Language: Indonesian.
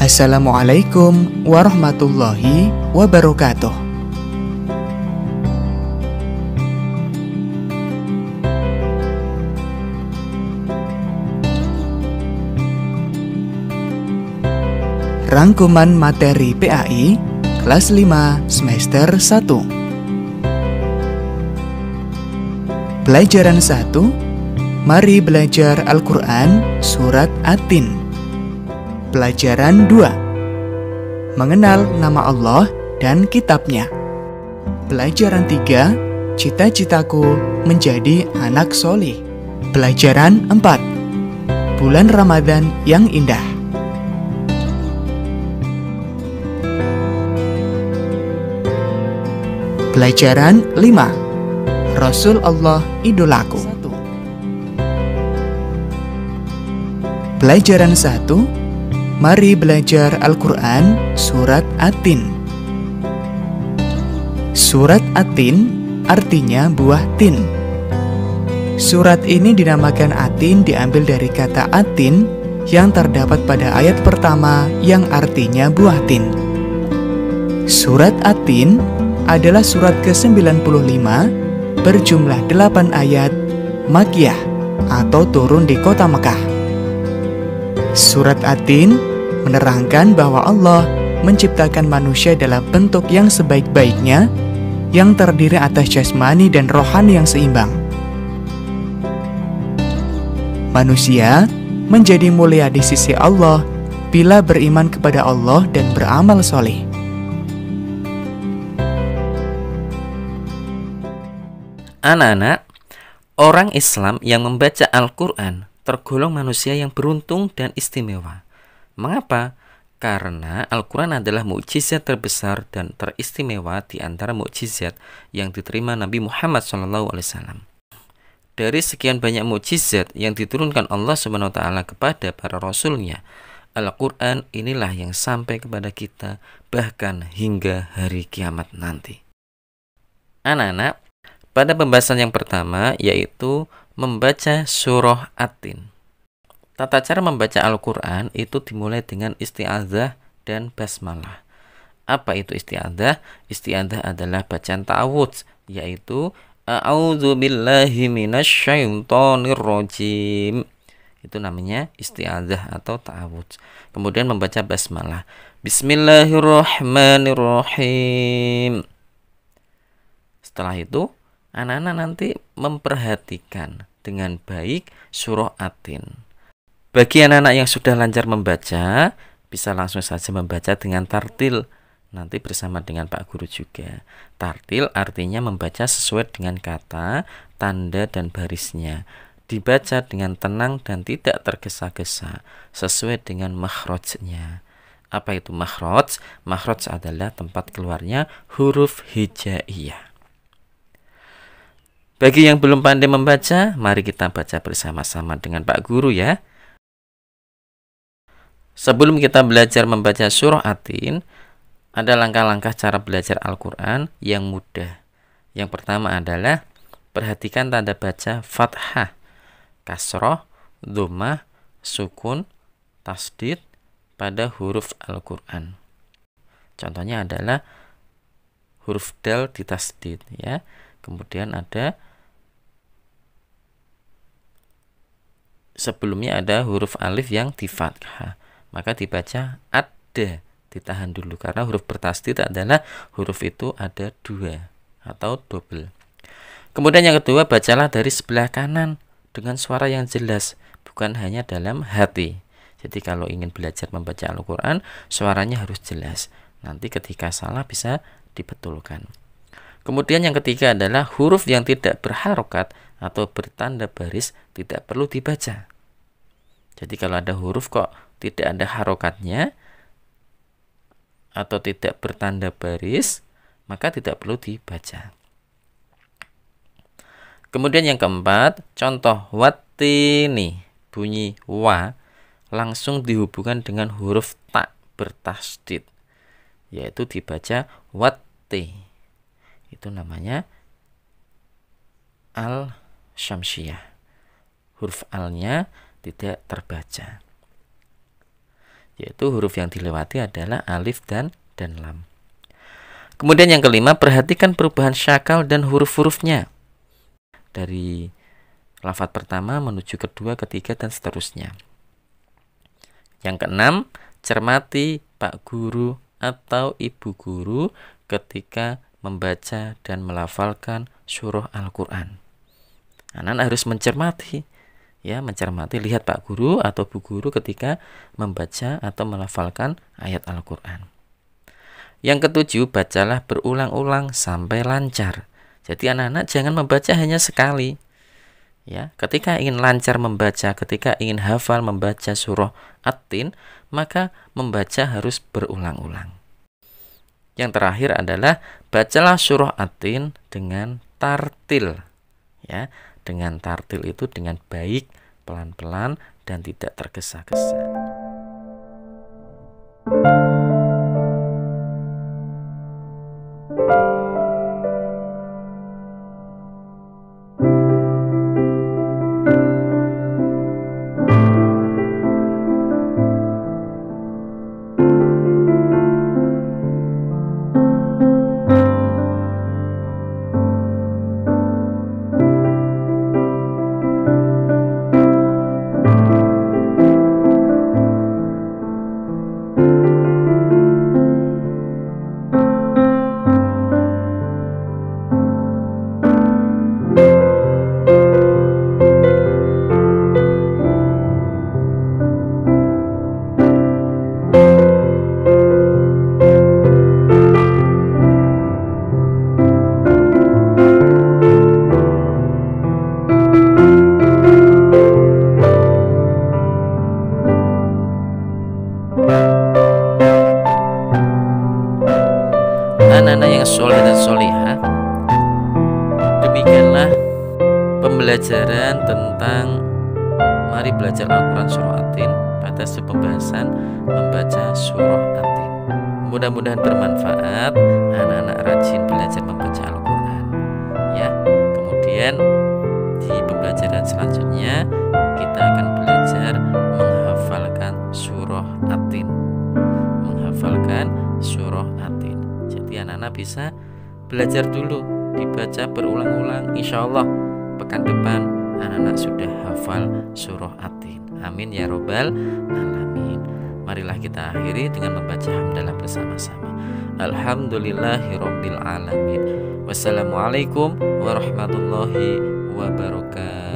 Assalamualaikum warahmatullahi wabarakatuh. Rangkuman materi PAI kelas 5 semester 1. Pelajaran 1. Mari belajar Al-Quran Surat At-Tin. Pelajaran 2. Mengenal nama Allah dan kitabnya. Pelajaran 3. Cita-citaku menjadi anak solih. Pelajaran 4. Bulan Ramadan yang indah. Pelajaran 5. Rasul Allah idolaku. Pelajaran 1. Mari belajar Al-Quran Surat At-Tin. Surat At-Tin artinya buah tin. Surat ini dinamakan At-Tin diambil dari kata atin yang terdapat pada ayat pertama yang artinya buah tin. Surat At-Tin adalah surat ke-95 berjumlah 8 ayat Makkiyah atau turun di kota Mekah. Surat At-Tin menerangkan bahwa Allah menciptakan manusia dalam bentuk yang sebaik-baiknya, yang terdiri atas jasmani dan rohani yang seimbang. Manusia menjadi mulia di sisi Allah bila beriman kepada Allah dan beramal soleh. Anak-anak, orang Islam yang membaca Al-Quran tergolong manusia yang beruntung dan istimewa. Mengapa? Karena Al-Quran adalah mukjizat terbesar dan teristimewa di antara mukjizat yang diterima Nabi Muhammad SAW. Dari sekian banyak mukjizat yang diturunkan Allah SWT kepada para rasulnya, Al-Quran inilah yang sampai kepada kita bahkan hingga hari kiamat nanti. Anak-anak, pada pembahasan yang pertama yaitu membaca surah At-Tin. Tata cara membaca Al-Quran itu dimulai dengan isti'adzah dan basmalah. Apa itu isti'adzah? Isti'adzah adalah bacaan ta'awudz, yaitu A'udzu billahi minasyaitonir rajim. Itu namanya isti'adzah atau ta'awudz. Kemudian membaca basmalah. Bismillahirrahmanirrahim. Setelah itu anak-anak nanti memperhatikan dengan baik surah At-Tin. Bagi anak-anak yang sudah lancar membaca, bisa langsung saja membaca dengan tartil, nanti bersama dengan Pak Guru juga. Tartil artinya membaca sesuai dengan kata, tanda, dan barisnya. Dibaca dengan tenang dan tidak tergesa-gesa, sesuai dengan makhrajnya. Apa itu makhraj? Makhraj adalah tempat keluarnya huruf hijaiyah. Bagi yang belum pandai membaca, mari kita baca bersama-sama dengan Pak Guru ya. Sebelum kita belajar membaca surah At-Tin, ada langkah-langkah cara belajar Al-Quran yang mudah. Yang pertama adalah perhatikan tanda baca fathah, kasroh, dhammah, sukun, tasdid pada huruf Al-Quran. Contohnya adalah huruf dal ditasdid ya. Kemudian ada sebelumnya ada huruf alif yang di fathah, maka dibaca ada, ditahan dulu karena huruf bertasdid adalah huruf itu ada dua atau double. Kemudian yang kedua, bacalah dari sebelah kanan dengan suara yang jelas, bukan hanya dalam hati. Jadi kalau ingin belajar membaca Al-Quran, suaranya harus jelas. Nanti ketika salah bisa dibetulkan. Kemudian yang ketiga adalah huruf yang tidak berharokat atau bertanda baris tidak perlu dibaca. Jadi kalau ada huruf kok tidak ada harokatnya atau tidak bertanda baris, maka tidak perlu dibaca. Kemudian yang keempat, contoh wattini, bunyi wa langsung dihubungkan dengan huruf ta bertasdid, yaitu dibaca watti. Itu namanya al-syamsiyah. Huruf al-nya tidak terbaca. yaitu huruf yang dilewati adalah alif dan lam. Kemudian yang kelima, perhatikan perubahan syakal dan huruf-hurufnya dari lafaz pertama menuju kedua, ketiga, dan seterusnya. Yang keenam, cermati Pak Guru atau Ibu Guru ketika membaca dan melafalkan surah Al-Quran. Anak-anak harus mencermati, mencermati, lihat Pak Guru atau Bu Guru ketika membaca atau melafalkan ayat Al-Quran. Yang ketujuh, bacalah berulang-ulang sampai lancar. Jadi anak-anak jangan membaca hanya sekali. Ketika ingin lancar membaca, ketika ingin hafal membaca surah At-Tin, maka membaca harus berulang-ulang. Yang terakhir adalah bacalah surah At-Tin dengan tartil. Dengan tartil itu dengan baik, pelan-pelan, dan tidak tergesa-gesa. Anak-anak yang soleh dan solihah, demikianlah pembelajaran tentang mari belajar Al-Quran surah At-Tin pada pembahasan membaca surah At-Tin. Mudah-mudahan bermanfaat, anak-anak rajin belajar membaca Al-Quran. Kemudian di pembelajaran selanjutnya kita akan belajar menghafalkan surah At-Tin. Jadi anak-anak bisa belajar dulu, dibaca berulang-ulang. Insya Allah pekan depan anak-anak sudah hafal surah At-Tin. Amin ya robbal alamin. Marilah kita akhiri dengan membaca hamdalah bersama-sama. Alhamdulillahirabbil alamin. Wassalamualaikum warahmatullahi wabarakatuh.